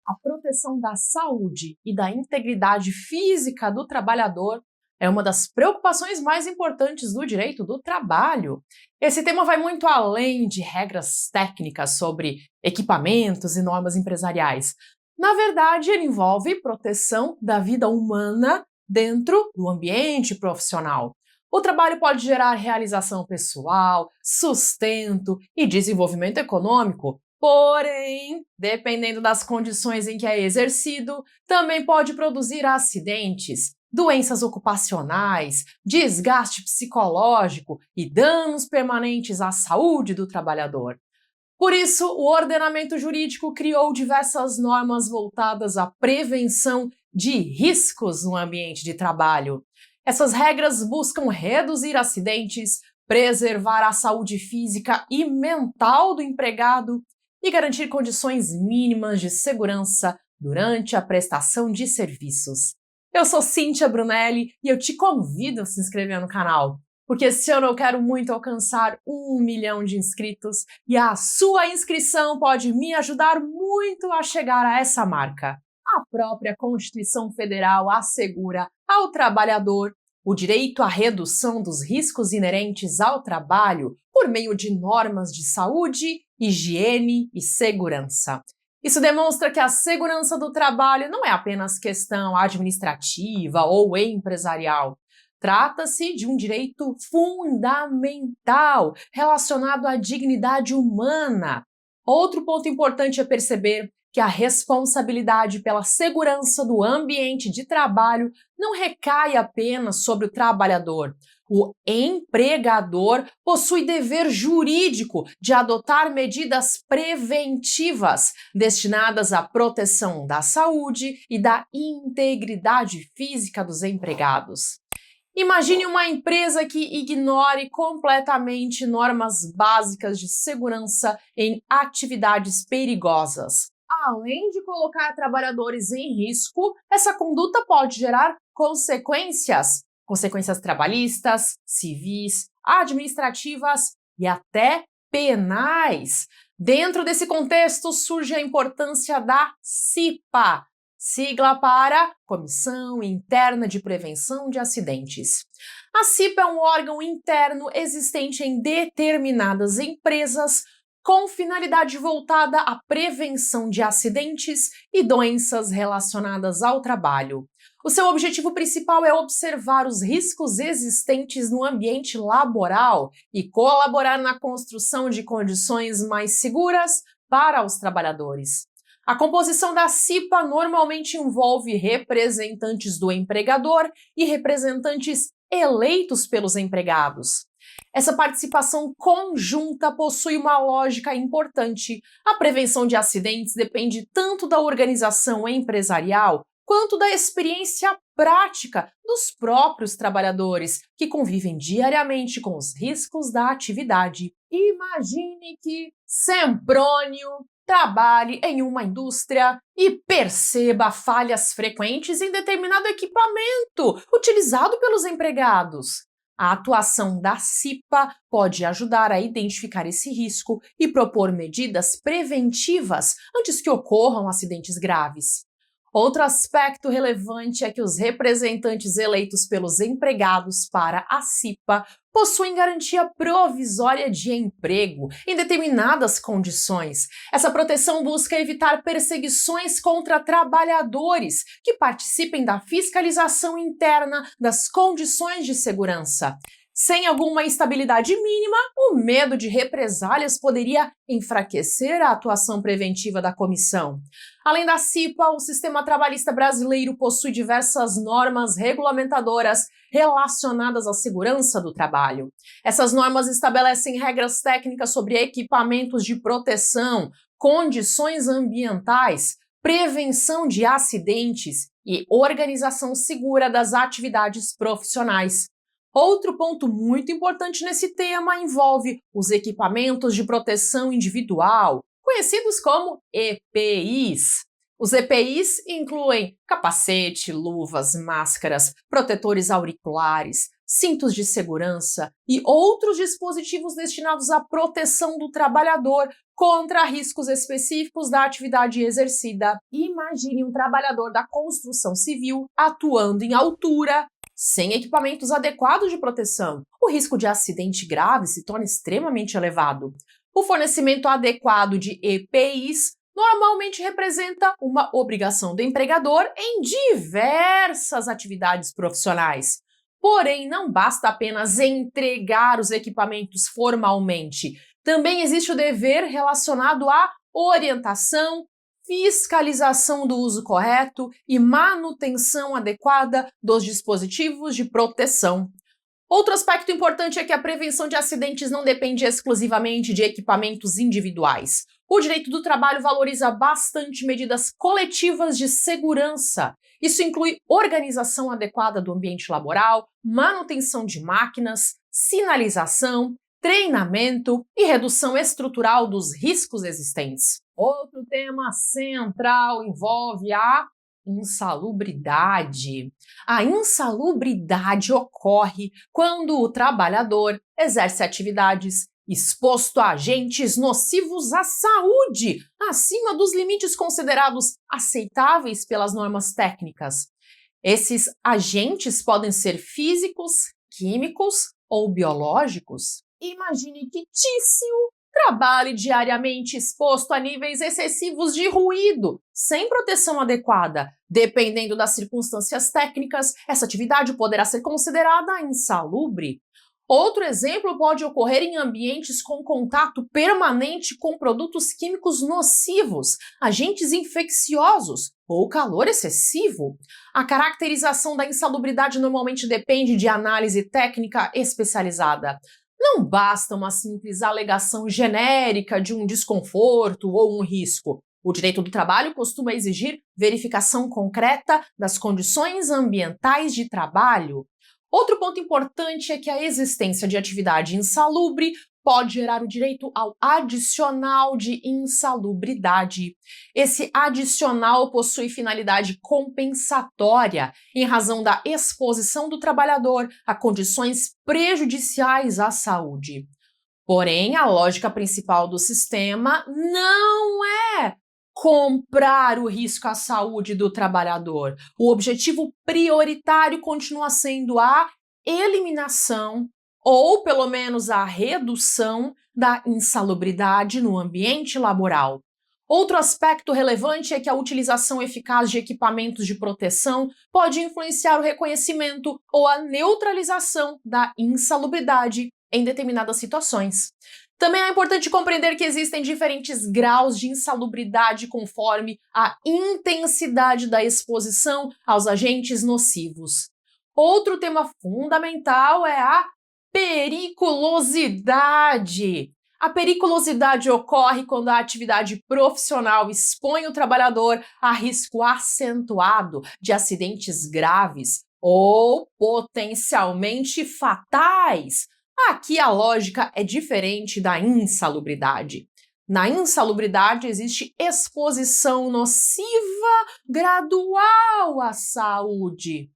A proteção da saúde e da integridade física do trabalhador é uma das preocupações mais importantes do direito do trabalho. Esse tema vai muito além de regras técnicas sobre equipamentos e normas empresariais. Na verdade, ele envolve proteção da vida humana dentro do ambiente profissional. O trabalho pode gerar realização pessoal, sustento e desenvolvimento econômico. Porém, dependendo das condições em que é exercido, também pode produzir acidentes, doenças ocupacionais, desgaste psicológico e danos permanentes à saúde do trabalhador. Por isso, o ordenamento jurídico criou diversas normas voltadas à prevenção de riscos no ambiente de trabalho. Essas regras buscam reduzir acidentes, preservar a saúde física e mental do empregado e garantir condições mínimas de segurança durante a prestação de serviços. Eu sou Cíntia Brunelli e eu te convido a se inscrever no canal, porque esse ano eu quero muito alcançar 1 milhão de inscritos e a sua inscrição pode me ajudar muito a chegar a essa marca. A própria Constituição Federal assegura ao trabalhador o direito à redução dos riscos inerentes ao trabalho por meio de normas de saúde, higiene e segurança. Isso demonstra que a segurança do trabalho não é apenas questão administrativa ou empresarial. Trata-se de um direito fundamental relacionado à dignidade humana. Outro ponto importante é perceber que a responsabilidade pela segurança do ambiente de trabalho não recai apenas sobre o trabalhador. O empregador possui dever jurídico de adotar medidas preventivas destinadas à proteção da saúde e da integridade física dos empregados. Imagine uma empresa que ignore completamente normas básicas de segurança em atividades perigosas. Além de colocar trabalhadores em risco, essa conduta pode gerar consequências trabalhistas, civis, administrativas e até penais. Dentro desse contexto surge a importância da CIPA, sigla para Comissão Interna de Prevenção de Acidentes. A CIPA é um órgão interno existente em determinadas empresas com finalidade voltada à prevenção de acidentes e doenças relacionadas ao trabalho. O seu objetivo principal é observar os riscos existentes no ambiente laboral e colaborar na construção de condições mais seguras para os trabalhadores. A composição da CIPA normalmente envolve representantes do empregador e representantes eleitos pelos empregados. Essa participação conjunta possui uma lógica importante. A prevenção de acidentes depende tanto da organização empresarial quanto da experiência prática dos próprios trabalhadores, que convivem diariamente com os riscos da atividade. Imagine que Semprônio trabalhe em uma indústria e perceba falhas frequentes em determinado equipamento utilizado pelos empregados. A atuação da CIPA pode ajudar a identificar esse risco e propor medidas preventivas antes que ocorram acidentes graves. Outro aspecto relevante é que os representantes eleitos pelos empregados para a CIPA possuem garantia provisória de emprego em determinadas condições. Essa proteção busca evitar perseguições contra trabalhadores que participem da fiscalização interna das condições de segurança. Sem alguma estabilidade mínima, o medo de represálias poderia enfraquecer a atuação preventiva da comissão. Além da CIPA, o sistema trabalhista brasileiro possui diversas normas regulamentadoras relacionadas à segurança do trabalho. Essas normas estabelecem regras técnicas sobre equipamentos de proteção, condições ambientais, prevenção de acidentes e organização segura das atividades profissionais. Outro ponto muito importante nesse tema envolve os equipamentos de proteção individual, conhecidos como EPIs. Os EPIs incluem capacete, luvas, máscaras, protetores auriculares, cintos de segurança e outros dispositivos destinados à proteção do trabalhador contra riscos específicos da atividade exercida. Imagine um trabalhador da construção civil atuando em altura, sem equipamentos adequados de proteção. O risco de acidente grave se torna extremamente elevado. O fornecimento adequado de EPIs normalmente representa uma obrigação do empregador em diversas atividades profissionais. Porém, não basta apenas entregar os equipamentos formalmente. Também existe o dever relacionado à orientação, fiscalização do uso correto e manutenção adequada dos dispositivos de proteção. Outro aspecto importante é que a prevenção de acidentes não depende exclusivamente de equipamentos individuais. O direito do trabalho valoriza bastante medidas coletivas de segurança. Isso inclui organização adequada do ambiente laboral, manutenção de máquinas, sinalização, treinamento e redução estrutural dos riscos existentes. Outro tema central envolve a insalubridade. A insalubridade ocorre quando o trabalhador exerce atividades exposto a agentes nocivos à saúde, acima dos limites considerados aceitáveis pelas normas técnicas. Esses agentes podem ser físicos, químicos ou biológicos. Imagine que Tício trabalhe diariamente exposto a níveis excessivos de ruído, sem proteção adequada. Dependendo das circunstâncias técnicas, essa atividade poderá ser considerada insalubre. Outro exemplo pode ocorrer em ambientes com contato permanente com produtos químicos nocivos, agentes infecciosos ou calor excessivo. A caracterização da insalubridade normalmente depende de análise técnica especializada. Não basta uma simples alegação genérica de um desconforto ou um risco. O direito do trabalho costuma exigir verificação concreta das condições ambientais de trabalho. Outro ponto importante é que a existência de atividade insalubre pode gerar o direito ao adicional de insalubridade. Esse adicional possui finalidade compensatória em razão da exposição do trabalhador a condições prejudiciais à saúde. Porém, a lógica principal do sistema não é comprar o risco à saúde do trabalhador. O objetivo prioritário continua sendo a eliminação ou, pelo menos, a redução da insalubridade no ambiente laboral. Outro aspecto relevante é que a utilização eficaz de equipamentos de proteção pode influenciar o reconhecimento ou a neutralização da insalubridade em determinadas situações. Também é importante compreender que existem diferentes graus de insalubridade conforme a intensidade da exposição aos agentes nocivos. Outro tema fundamental é a periculosidade. A periculosidade ocorre quando a atividade profissional expõe o trabalhador a risco acentuado de acidentes graves ou potencialmente fatais. Aqui a lógica é diferente da insalubridade. Na insalubridade existe exposição nociva gradual à saúde.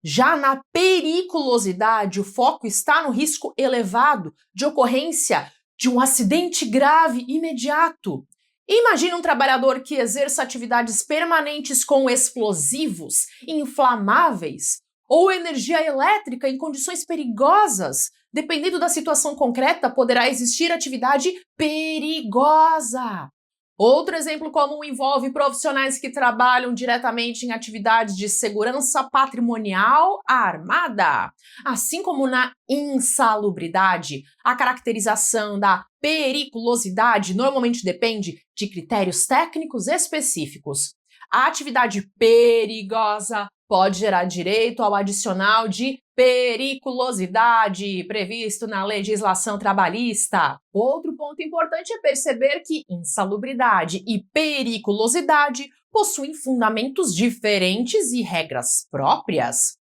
Já na periculosidade, o foco está no risco elevado de ocorrência de um acidente grave imediato. Imagine um trabalhador que exerça atividades permanentes com explosivos, inflamáveis ou energia elétrica em condições perigosas. Dependendo da situação concreta, poderá existir atividade perigosa. Outro exemplo comum envolve profissionais que trabalham diretamente em atividades de segurança patrimonial armada. Assim como na insalubridade, a caracterização da periculosidade normalmente depende de critérios técnicos específicos. A atividade perigosa pode gerar direito ao adicional de periculosidade previsto na legislação trabalhista. Outro ponto importante é perceber que insalubridade e periculosidade possuem fundamentos diferentes e regras próprias.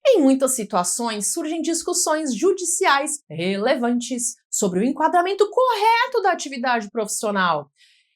Em muitas situações, surgem discussões judiciais relevantes sobre o enquadramento correto da atividade profissional.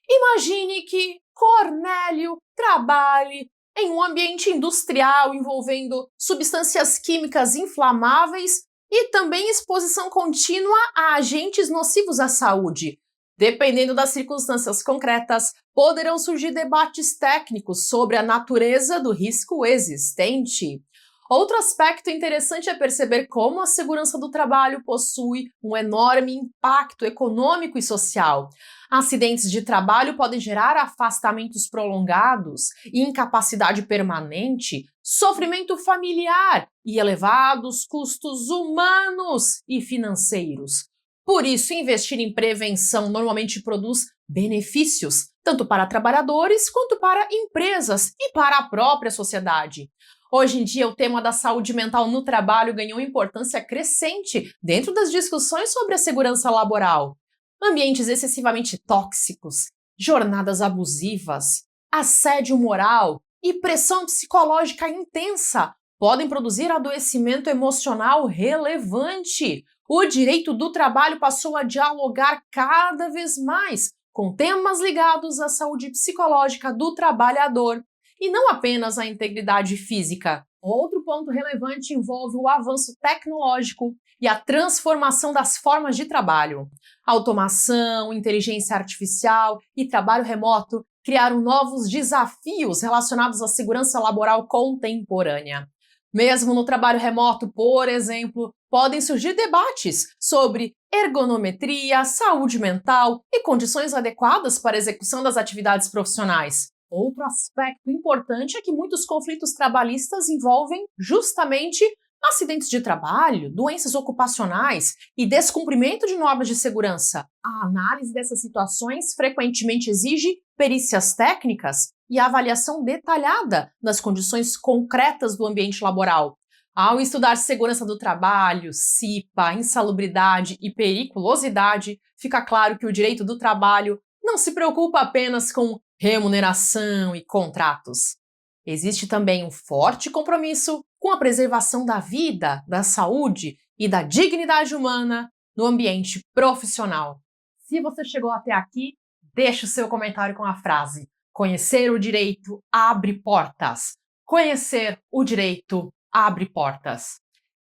Imagine que Cornélio trabalhe em um ambiente industrial envolvendo substâncias químicas inflamáveis e também exposição contínua a agentes nocivos à saúde. Dependendo das circunstâncias concretas, poderão surgir debates técnicos sobre a natureza do risco existente. Outro aspecto interessante é perceber como a segurança do trabalho possui um enorme impacto econômico e social. Acidentes de trabalho podem gerar afastamentos prolongados, incapacidade permanente, sofrimento familiar e elevados custos humanos e financeiros. Por isso, investir em prevenção normalmente produz benefícios, tanto para trabalhadores quanto para empresas e para a própria sociedade. Hoje em dia, o tema da saúde mental no trabalho ganhou importância crescente dentro das discussões sobre a segurança laboral. Ambientes excessivamente tóxicos, jornadas abusivas, assédio moral e pressão psicológica intensa podem produzir adoecimento emocional relevante. O direito do trabalho passou a dialogar cada vez mais com temas ligados à saúde psicológica do trabalhador e não apenas à integridade física. Outro ponto relevante envolve o avanço tecnológico e a transformação das formas de trabalho. Automação, inteligência artificial e trabalho remoto criaram novos desafios relacionados à segurança laboral contemporânea. Mesmo no trabalho remoto, por exemplo, podem surgir debates sobre ergonometria, saúde mental e condições adequadas para a execução das atividades profissionais. Outro aspecto importante é que muitos conflitos trabalhistas envolvem justamente acidentes de trabalho, doenças ocupacionais e descumprimento de normas de segurança. A análise dessas situações frequentemente exige perícias técnicas e avaliação detalhada das condições concretas do ambiente laboral. Ao estudar segurança do trabalho, CIPA, insalubridade e periculosidade, fica claro que o direito do trabalho não se preocupa apenas com remuneração e contratos. Existe também um forte compromisso com a preservação da vida, da saúde e da dignidade humana no ambiente profissional. Se você chegou até aqui, deixe o seu comentário com a frase: conhecer o direito abre portas. Conhecer o direito abre portas.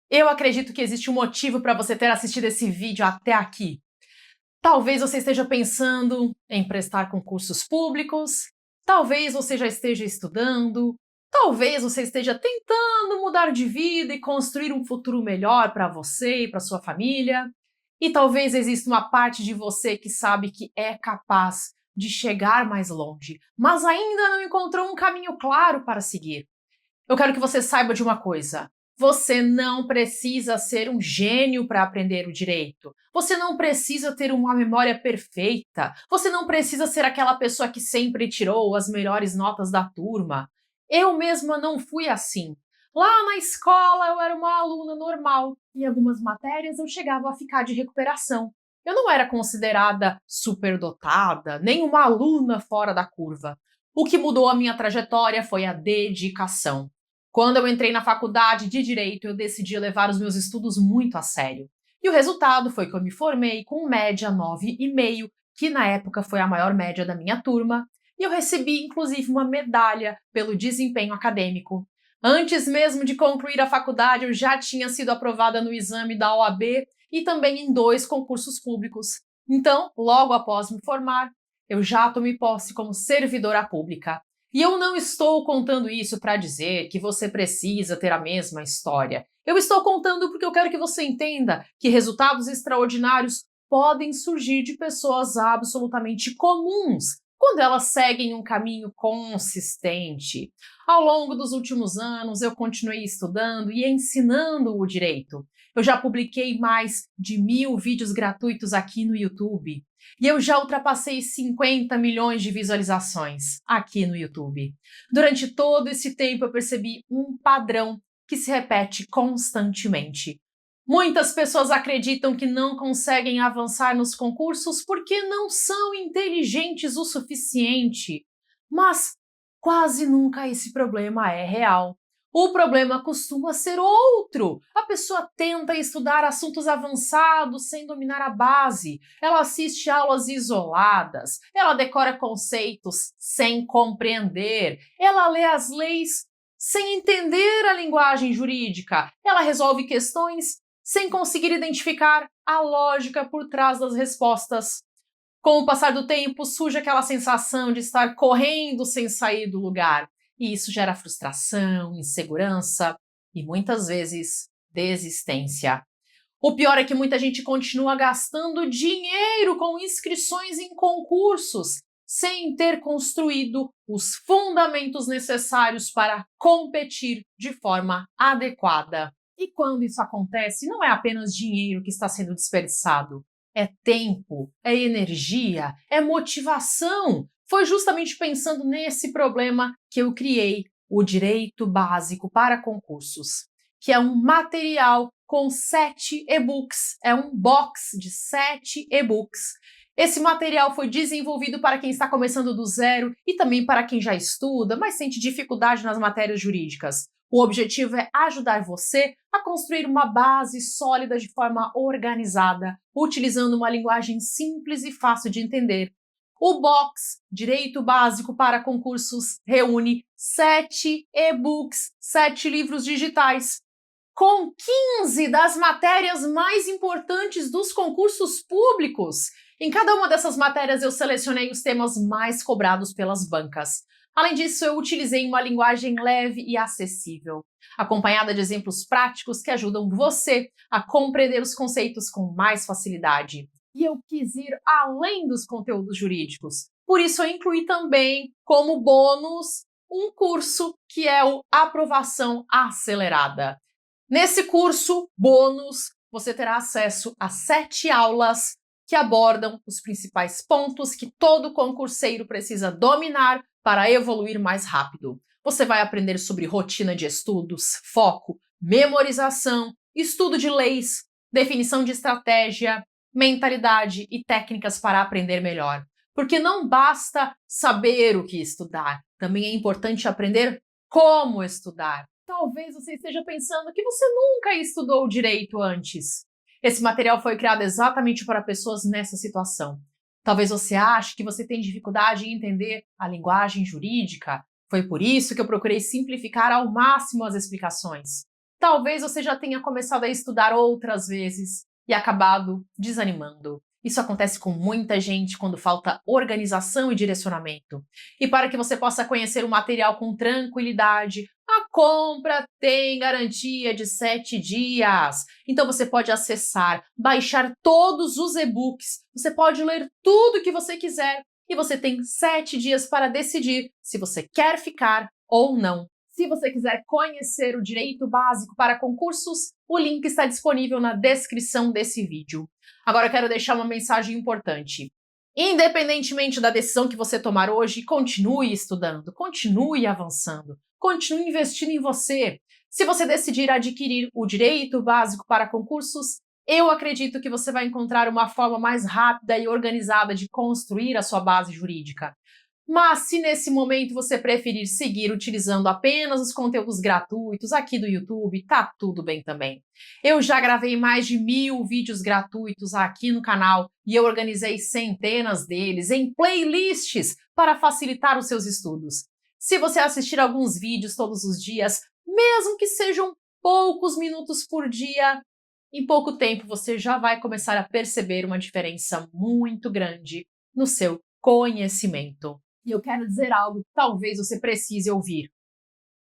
Eu acredito que existe um motivo para você ter assistido esse vídeo até aqui. Talvez você esteja pensando em prestar concursos públicos, talvez você já esteja estudando, talvez você esteja tentando mudar de vida e construir um futuro melhor para você e para sua família, e talvez exista uma parte de você que sabe que é capaz de chegar mais longe, mas ainda não encontrou um caminho claro para seguir. Eu quero que você saiba de uma coisa: você não precisa ser um gênio para aprender o direito. Você não precisa ter uma memória perfeita. Você não precisa ser aquela pessoa que sempre tirou as melhores notas da turma. Eu mesma não fui assim. Lá na escola eu era uma aluna normal. Em algumas matérias eu chegava a ficar de recuperação. Eu não era considerada superdotada, nem uma aluna fora da curva. O que mudou a minha trajetória foi a dedicação. Quando eu entrei na faculdade de Direito, eu decidi levar os meus estudos muito a sério. E o resultado foi que eu me formei com média 9,5, que na época foi a maior média da minha turma, e eu recebi inclusive uma medalha pelo desempenho acadêmico. Antes mesmo de concluir a faculdade, eu já tinha sido aprovada no exame da OAB e também em 2 concursos públicos. Então, logo após me formar, eu já tomei posse como servidora pública. E eu não estou contando isso para dizer que você precisa ter a mesma história. Eu estou contando porque eu quero que você entenda que resultados extraordinários podem surgir de pessoas absolutamente comuns, quando elas seguem um caminho consistente. Ao longo dos últimos anos, eu continuei estudando e ensinando o direito. Eu já publiquei mais de 1.000 vídeos gratuitos aqui no YouTube. E eu já ultrapassei 50 milhões de visualizações aqui no YouTube. Durante todo esse tempo eu percebi um padrão que se repete constantemente. Muitas pessoas acreditam que não conseguem avançar nos concursos porque não são inteligentes o suficiente. Mas quase nunca esse problema é real. O problema costuma ser outro. A pessoa tenta estudar assuntos avançados sem dominar a base. Ela assiste aulas isoladas. Ela decora conceitos sem compreender. Ela lê as leis sem entender a linguagem jurídica. Ela resolve questões sem conseguir identificar a lógica por trás das respostas. Com o passar do tempo, surge aquela sensação de estar correndo sem sair do lugar. E isso gera frustração, insegurança e muitas vezes desistência. O pior é que muita gente continua gastando dinheiro com inscrições em concursos, sem ter construído os fundamentos necessários para competir de forma adequada. E quando isso acontece, não é apenas dinheiro que está sendo desperdiçado, é tempo, é energia, é motivação. Foi justamente pensando nesse problema que eu criei o Direito Básico para Concursos, que é um material com 7 e-books, é um box de 7 e-books. Esse material foi desenvolvido para quem está começando do zero e também para quem já estuda, mas sente dificuldade nas matérias jurídicas. O objetivo é ajudar você a construir uma base sólida de forma organizada, utilizando uma linguagem simples e fácil de entender. O box Direito Básico para Concursos reúne 7 e-books, 7 livros digitais, com 15 das matérias mais importantes dos concursos públicos. Em cada uma dessas matérias eu selecionei os temas mais cobrados pelas bancas. Além disso, eu utilizei uma linguagem leve e acessível, acompanhada de exemplos práticos que ajudam você a compreender os conceitos com mais facilidade. E eu quis ir além dos conteúdos jurídicos. Por isso, eu incluí também, como bônus, um curso que é o Aprovação Acelerada. Nesse curso, bônus, você terá acesso a 7 aulas que abordam os principais pontos que todo concurseiro precisa dominar para evoluir mais rápido. Você vai aprender sobre rotina de estudos, foco, memorização, estudo de leis, definição de estratégia, mentalidade e técnicas para aprender melhor. Porque não basta saber o que estudar, também é importante aprender como estudar. Talvez você esteja pensando que você nunca estudou direito antes. Esse material foi criado exatamente para pessoas nessa situação. Talvez você ache que você tem dificuldade em entender a linguagem jurídica. Foi por isso que eu procurei simplificar ao máximo as explicações. Talvez você já tenha começado a estudar outras vezes e acabado desanimando. Isso acontece com muita gente quando falta organização e direcionamento. E para que você possa conhecer o material com tranquilidade, a compra tem garantia de 7 dias. Então você pode acessar, baixar todos os e-books, você pode ler tudo que você quiser e você tem 7 dias para decidir se você quer ficar ou não. Se você quiser conhecer o Direito Básico para Concursos, o link está disponível na descrição desse vídeo. Agora eu quero deixar uma mensagem importante. Independentemente da decisão que você tomar hoje, continue estudando, continue avançando, continue investindo em você. Se você decidir adquirir o Direito Básico para Concursos, eu acredito que você vai encontrar uma forma mais rápida e organizada de construir a sua base jurídica. Mas se nesse momento você preferir seguir utilizando apenas os conteúdos gratuitos aqui do YouTube, tá tudo bem também. Eu já gravei mais de 1000 vídeos gratuitos aqui no canal e eu organizei centenas deles em playlists para facilitar os seus estudos. Se você assistir alguns vídeos todos os dias, mesmo que sejam poucos minutos por dia, em pouco tempo você já vai começar a perceber uma diferença muito grande no seu conhecimento. E eu quero dizer algo que talvez você precise ouvir.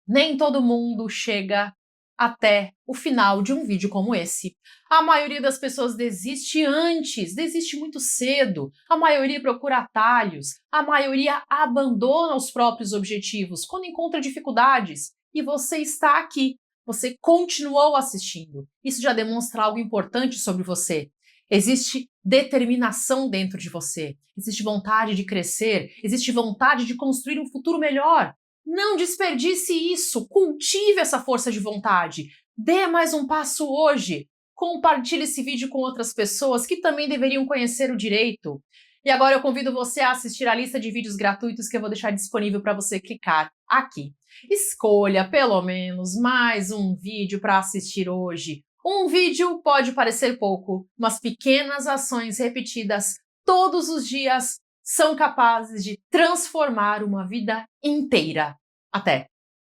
Nem todo mundo chega até o final de um vídeo como esse. A maioria das pessoas desiste antes, desiste muito cedo. A maioria procura atalhos. A maioria abandona os próprios objetivos quando encontra dificuldades. E você está aqui. Você continuou assistindo. Isso já demonstra algo importante sobre você. Existe determinação dentro de você, existe vontade de crescer, existe vontade de construir um futuro melhor. Não desperdice isso, cultive essa força de vontade. Dê mais um passo hoje. Compartilhe esse vídeo com outras pessoas que também deveriam conhecer o direito. E agora eu convido você a assistir a lista de vídeos gratuitos que eu vou deixar disponível para você clicar aqui. Escolha pelo menos mais um vídeo para assistir hoje. Um vídeo pode parecer pouco, mas pequenas ações repetidas todos os dias são capazes de transformar uma vida inteira. Até!